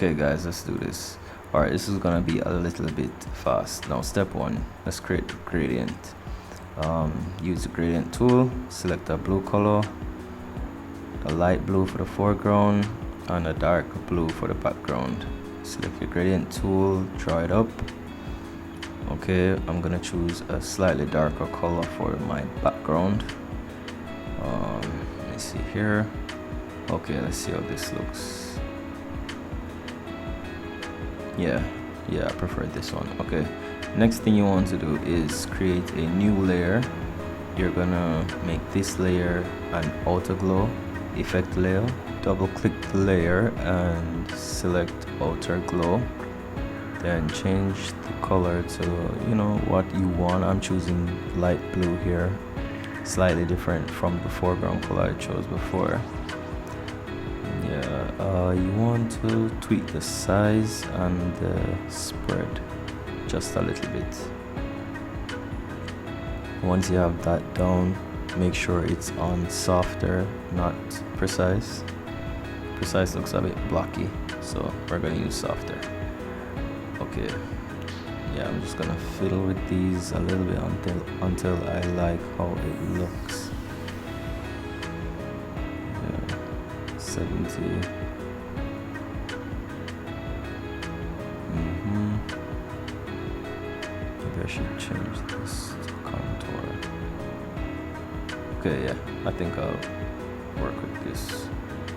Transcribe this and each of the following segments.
Okay guys, let's do this. Alright, this is gonna be a little bit fast. Now step one, let's create the gradient. Use the gradient tool, select a blue color, a light blue for the foreground and a dark blue for the background. Select your gradient tool, draw it up. Okay, I'm gonna choose a slightly darker color for my background. Let me see here. Okay, let's see how this looks. Yeah, I prefer this one. Okay, next thing you want to do is create a new layer. You're gonna make this layer an outer glow effect layer. Double click the layer and select outer glow, then change the color to what you want. I'm choosing light blue here, slightly different from the foreground color I chose before. You want to tweak the size and the spread just a little bit. Once you have that down, make sure it's on softer, not precise. Precise looks a bit blocky, so we're going to use softer. Okay, yeah, I'm just gonna fiddle with these a little bit until I like how it looks. 70. Maybe I should change this to contour. Okay, yeah, I think I'll work with this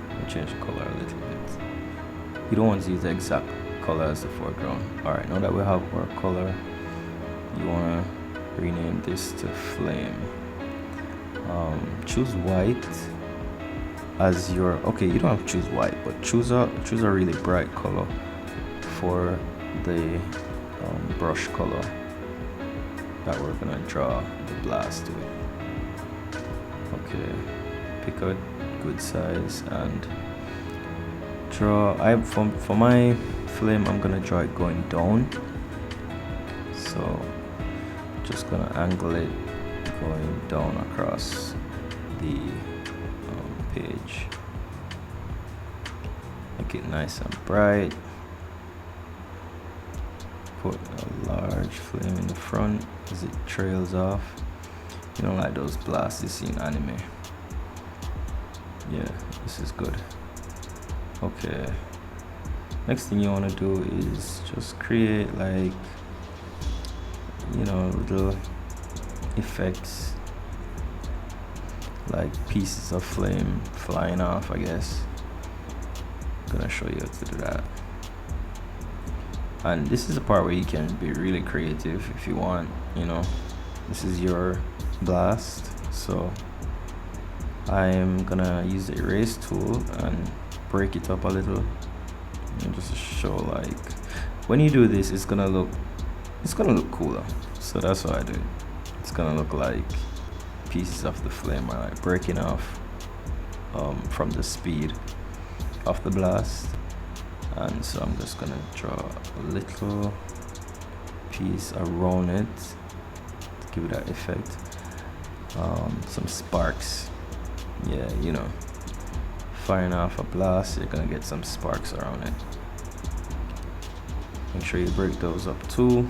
and change the color a little bit. You don't want to use the exact color as the foreground. Alright, now that we have our color, you want to rename this to flame. Choose white as your, okay, you don't have to choose white, but choose a really bright color for the brush color that we're gonna draw the blast with. Okay, pick a good size and draw. For my flame, I'm gonna draw it going down, so just gonna angle it going down across the page. Make it nice and bright. Put a large flame in the front as it trails off. You know, like those blasts you see in anime. Yeah, this is good. Okay, next thing you want to do is just create like little effects, like pieces of flame flying off, I guess. I'm gonna show you how to do that. And this is the part where you can be really creative if you want. This is your blast, so I'm gonna use the erase tool and break it up a little, and just to show, like, when you do this, it's gonna look cooler. So that's what I do. It's gonna look like pieces of the flame are like breaking off from the speed of the blast. And so I'm just gonna draw a little piece around it to give it that effect. Some sparks. Yeah, firing off a blast, you're gonna get some sparks around it. Make sure you break those up too.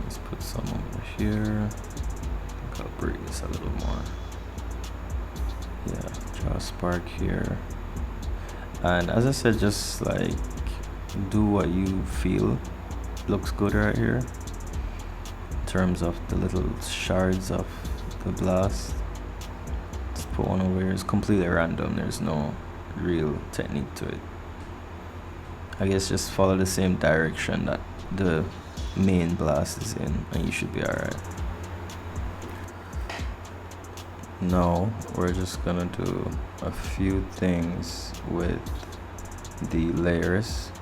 Let's put some over here. I think I'll break this a little more. Yeah, draw a spark here. And as I said, just like do what you feel looks good right here in terms of the little shards of the blast. Let's put one over here. It's completely random. There's no real technique to it. I guess just follow the same direction that the main blast is in and you should be alright. Now we're just gonna do a few things with the layers.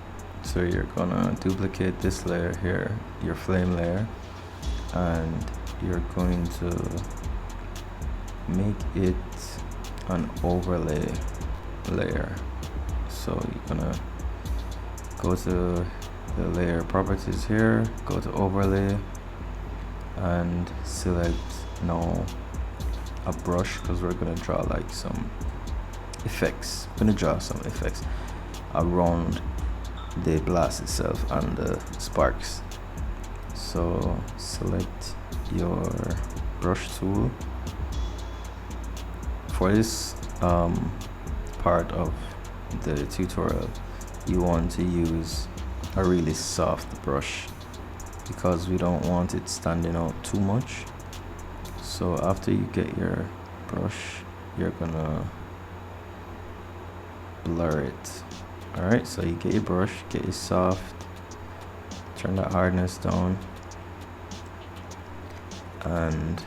So you're gonna duplicate this layer here, your flame layer, and you're going to make it an overlay layer. So you're gonna go to the layer properties here, go to overlay, and select now a brush, because we're gonna draw like some effects. I'm gonna draw some effects around the blast itself and the sparks. So select your brush tool. For this part of the tutorial, you want to use a really soft brush because we don't want it standing out too much. So after you get your brush, you're gonna blur it. Alright, so you get your brush, get it soft, turn that hardness down, and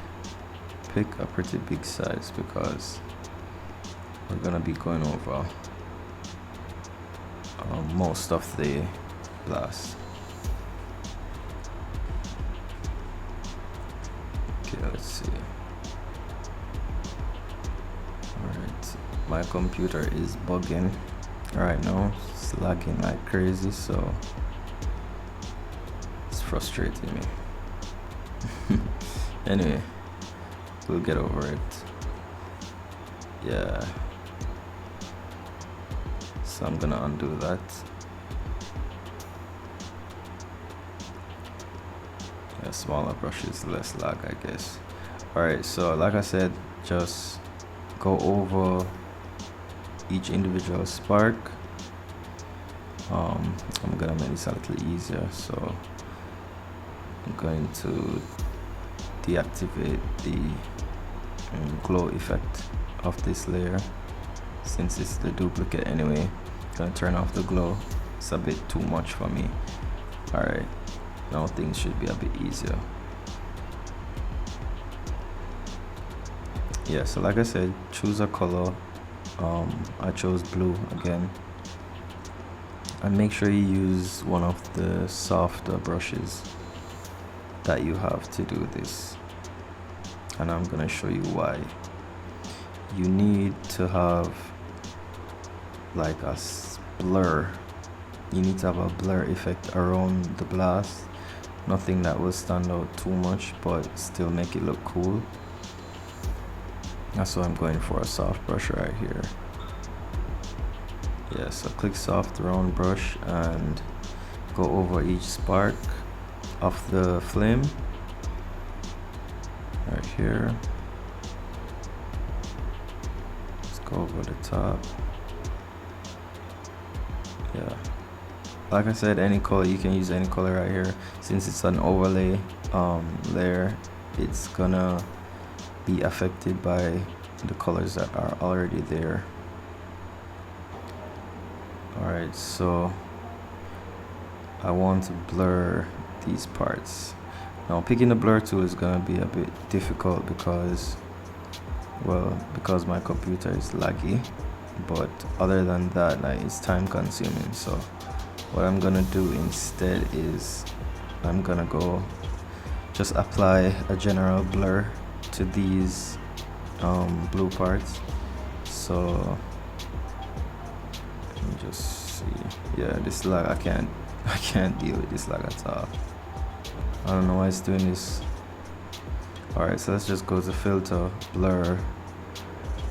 pick a pretty big size because we're gonna be going over most of the blast. Okay, let's see. Alright, my computer is bugging right now, it's lagging like crazy, so it's frustrating me. Anyway, we'll get over it. Yeah, so I'm gonna undo that. Yeah, smaller brushes, less lag, I guess. Alright, so like I said, just go over each individual spark. I'm gonna make this a little easier, so I'm going to deactivate the glow effect of this layer since it's the duplicate anyway. I'm gonna turn off the glow, it's a bit too much for me. Alright, now things should be a bit easier. Yeah, so like I said, choose a color. I chose blue again, and make sure you use one of the softer brushes that you have to do this, and I'm gonna show you why. You need to have like a blur. You need to have a blur effect around the blast, nothing that will stand out too much but still make it look cool. That's why I'm going for a soft brush right here. Yeah, so click soft round brush and go over each spark of the flame right here. Let's go over the top. Yeah, like I said, any color, you can use any color right here. Since it's an overlay layer, it's gonna be affected by the colors that are already there. Alright, so I want to blur these parts. Now picking the blur tool is gonna be a bit difficult because, well, because my computer is laggy, but other than that, like, it's time consuming. So what I'm gonna do instead is I'm gonna go just apply a general blur to these blue parts. So let me just see. Yeah, this lag, I can't deal with this lag at all. I don't know why it's doing this. Alright, so let's just go to filter, blur,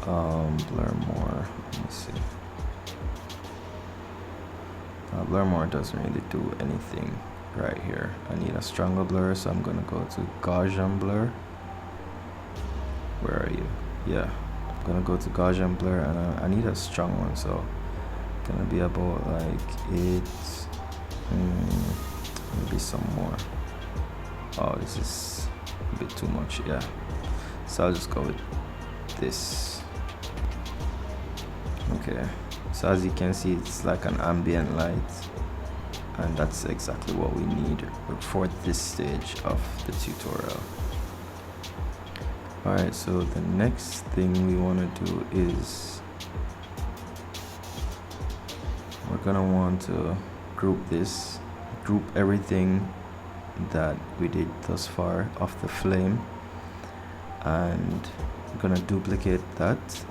blur more. Let me see. Blur more doesn't really do anything right here. I need a stronger blur, so I'm gonna go to Gaussian blur. Where are you? Yeah, I'm gonna go to Gaussian blur, and I need a strong one, so it's gonna be about like 8, maybe some more. Oh, this is a bit too much. Yeah, so I'll just go with this. Okay, so as you can see, it's like an ambient light, and that's exactly what we need for this stage of the tutorial. Alright, so the next thing we want to do is we're gonna want to group everything that we did thus far of the flame, and we're gonna duplicate that,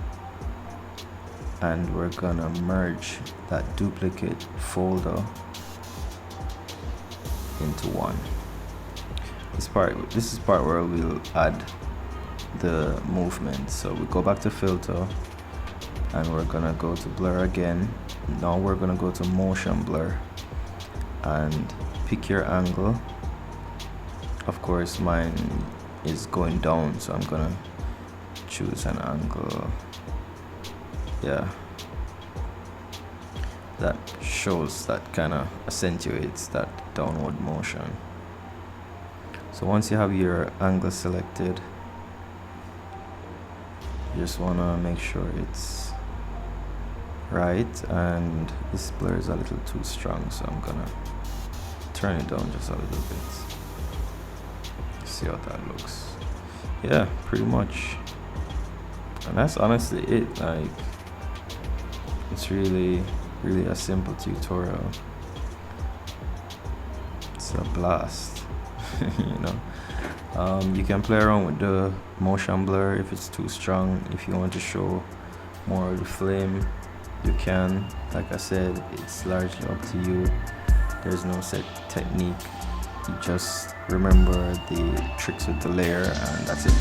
and we're gonna merge that duplicate folder into one. This is part where we'll add the movement. So we go back to filter, and we're gonna go to blur again. Now we're gonna go to motion blur and pick your angle. Of course mine is going down, so I'm gonna choose an angle, yeah, that shows, that kind of accentuates that downward motion. So once you have your angle selected, you just want to make sure it's right, and this blur is a little too strong, so I'm gonna turn it down just a little bit. See how that looks. Yeah, pretty much. And that's honestly it. Like, it's really a simple tutorial. It's a blast. You know, you can play around with the motion blur if it's too strong. If you want to show more of the flame, you can. Like I said, it's largely up to you. There's no set technique. You just remember the tricks with the layer, and that's it.